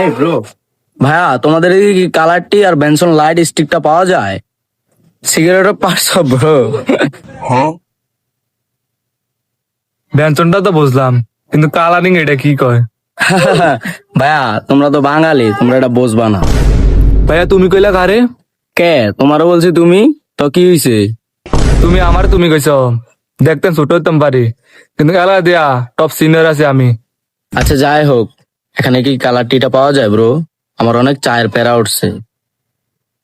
এই ব্রো, ভাইয়া তোমাদের এই কালার টি আর বেনসন লাইট স্টিকটা পাওয়া যায়? সিগারেটের পাঁচশো ব্রো। ব্যঞ্জনটা তো বুঝলাম, কিন্তু কালারিং এটা কি কয়? ভাইয়া তোমরা তো বাঙালি, তোমরা এটা বুঝবা না। ভাইয়া তুমি কইলা কারে? কে তোমারও বলছি তুমি, তো কি হয়েছে? তুমি আমার তুমি কইছ, দেখতেন ছোট হইতাম পারি, কিন্তু খেলা দিয়া টপ সিনিয়র আছে আমি। আচ্ছা যাই হোক, এখানে কি কালার টিটা পাওয়া যায় ব্রো? আমার অনেক চায়ের প্যারা উঠছে।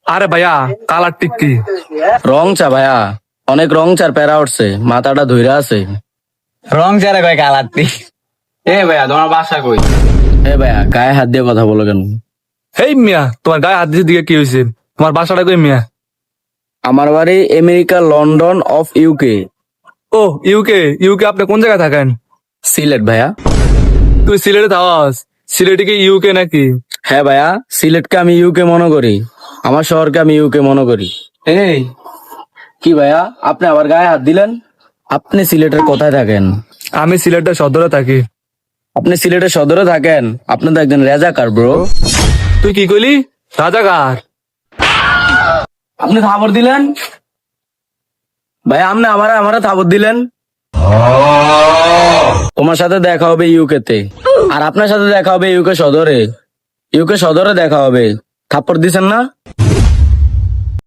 আরে ভাইয়া কালার টিক কি? রং চা ভাইয়া, অনেক রং চার প্যারা উঠছে, মাথাটা ধুইরা আছে। রং চারে কয় কালারটি। এ ভাইয়া তোমার বাসা কই? এ ভাইয়া গায়ে হাত দিয়ে কথা বলো কেন? হেই মিয়া, তোমার গায়ে হাত দিছে দিকে কি হয়েছে? তোমার বাসাটা কই মিয়া? আমার বাড়ি আমেরিকা, লন্ডন অফ ইউকে। ও ইউকে, ইউকে আপনি কোন জায়গায় থাকেন? সিলেট ভাইয়া। তুই সিলেটে থাকস? সিলেটে কি ইউকে নাকি? হ্যাঁ ভাইয়া, সিলেটকে আমি ইউকে মনে করি, আমার শহরকে আমি ইউকে মনে করি। এই কি ভাইয়া, আপনি আবার গায়ে হাত দিলেন? আপনি সিলেটের কোথায় থাকেন? আমি সিলেটের সদরে থাকি। আপনি সিলেটের সদরে থাকেন? আপনি তো একজন রেজাকার ব্রো। তুই কি কইলি? রাজাকার? আপনি থাবর দিলেন ভাই, আপনি আমারে থাবর দিলেন। তোমার সাথে দেখা হবে ইউকে তে, আর আপনার সাথে দেখা হবে ইউকে সদরে। ইউকে সদরে দেখা হবে। থাপ্পড় দিছেন না?